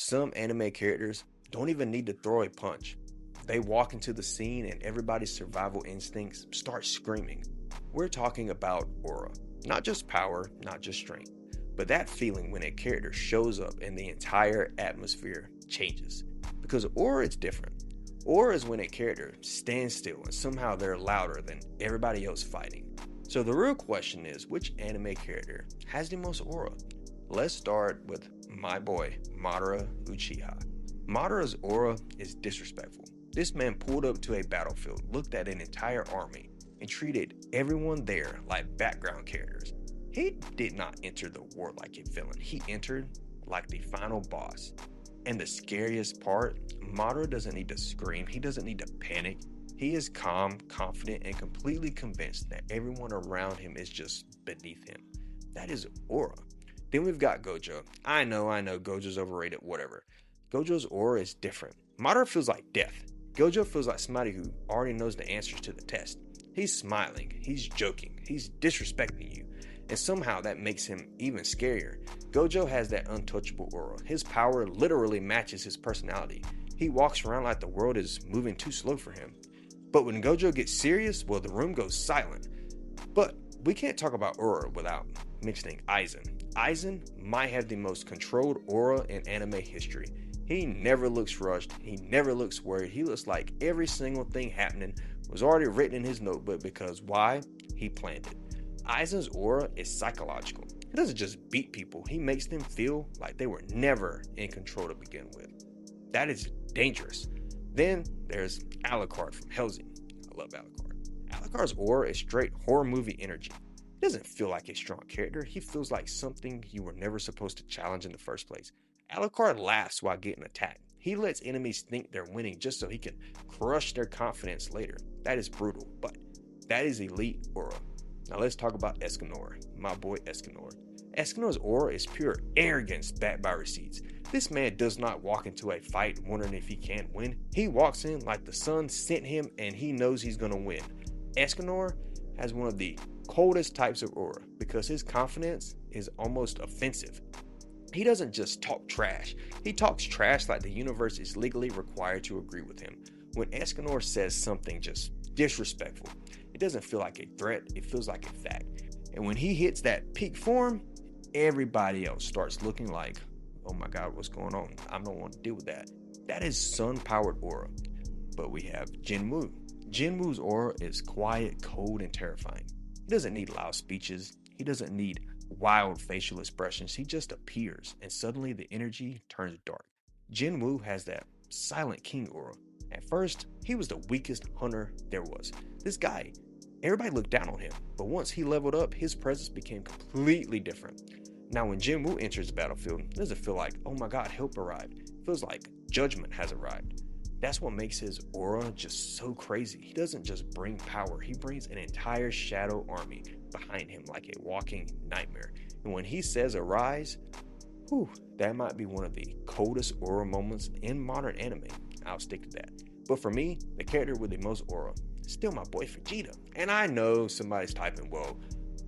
Some anime characters don't even need to throw a punch. They walk into the scene and everybody's survival instincts start screaming. We're talking about aura. Not just power, not just strength, but that feeling when a character shows up and the entire atmosphere changes. Because aura is different. Aura is when a character stands still and somehow they're louder than everybody else fighting. So the real question is, which anime character has the most aura? Let's start with my boy, Madara Uchiha. Madara's aura is disrespectful. This man pulled up to a battlefield, looked at an entire army, and treated everyone there like background characters. He did not enter the war like a villain. He entered like the final boss. And the scariest part, Madara doesn't need to scream. He doesn't need to panic. He is calm, confident, and completely convinced that everyone around him is just beneath him. That is aura. Then we've got Gojo. I know, Gojo's overrated, whatever. Gojo's aura is different. Madara feels like death. Gojo feels like somebody who already knows the answers to the test. He's smiling, he's joking, he's disrespecting you, and somehow that makes him even scarier. Gojo has that untouchable aura. His power literally matches his personality. He walks around like the world is moving too slow for him. But when Gojo gets serious, well, the room goes silent. But we can't talk about aura without mentioning Aizen. Aizen might have the most controlled aura in anime history. He never looks rushed, he never looks worried, he looks like every single thing happening was already written in his notebook because why? He planned it. Aizen's aura is psychological. He doesn't just beat people, he makes them feel like they were never in control to begin with. That is dangerous. Then there's Alucard from Hellsing. I love Alucard. Alucard's aura is straight horror movie energy. He doesn't feel like a strong character, he feels like something you were never supposed to challenge in the first place. Alucard laughs while getting attacked. He lets enemies think they're winning just so he can crush their confidence later. That is brutal, but that is elite aura. Now let's talk about Escanor, my boy Escanor. Escanor's aura is pure arrogance backed by receipts. This man does not walk into a fight wondering if he can win. He walks in like the sun sent him and he knows he's gonna win. Escanor has one of the coldest types of aura because his confidence is almost offensive. He doesn't just talk trash. He talks trash like the universe is legally required to agree with him. When Escanor says something just disrespectful, it doesn't feel like a threat, it feels like a fact. And when he hits that peak form, everybody else starts looking like, oh my god, what's going on? I don't want to deal with that. That is sun-powered aura. But we have Jin-Woo. Jin-Woo's aura is quiet, cold, and terrifying. He doesn't need loud speeches. He doesn't need wild facial expressions. He just appears and suddenly the energy turns dark. Jin-Woo has that silent king aura. At first, he was the weakest hunter there was. This guy, everybody looked down on him, but once he leveled up, his presence became completely different. Now when Jin-Woo enters the battlefield, it doesn't feel like, oh my god, help arrived. It feels like judgment has arrived. That's what makes his aura just so crazy. He doesn't just bring power, he brings an entire shadow army behind him like a walking nightmare. And when he says arise, that might be one of the coldest aura moments in modern anime. I'll stick to that. But for me, the character with the most aura is still my boy Vegeta. And I know somebody's typing, well,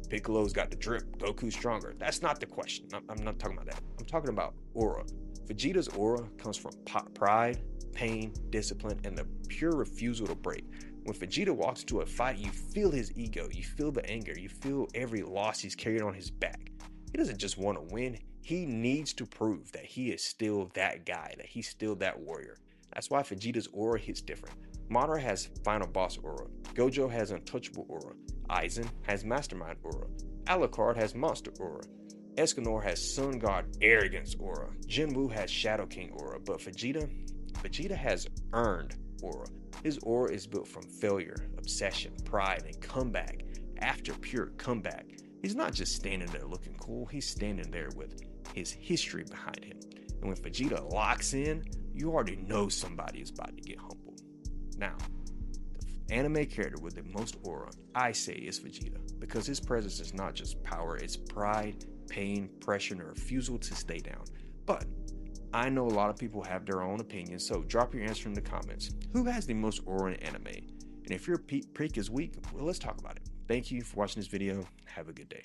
Piccolo's got the drip, Goku's stronger. That's not the question. I'm not talking about that. I'm talking about aura. Vegeta's aura comes from pride, pain, discipline, and the pure refusal to break. When Vegeta walks into a fight, you feel his ego, you feel the anger, you feel every loss he's carried on his back. He doesn't just want to win, he needs to prove that he is still that guy, that he's still that warrior. That's why Vegeta's aura hits different. Madara has final boss aura, Gojo has untouchable aura, Aizen has mastermind aura, Alucard has monster aura, Escanor has sun god arrogance aura, Jin-Woo has shadow king aura, but Vegeta has earned aura. His aura is built from failure, obsession, pride, and comeback after pure comeback. He's not just standing there looking cool, he's standing there with his history behind him. And when Vegeta locks in, you already know somebody is about to get humbled. Now, the anime character with the most aura, I say, is Vegeta, because his presence is not just power, it's pride, pain, pressure, and a refusal to stay down. But I know a lot of people have their own opinions, so drop your answer in the comments. Who has the most aura in anime? And if your peak is weak, well, let's talk about it. Thank you for watching this video. Have a good day.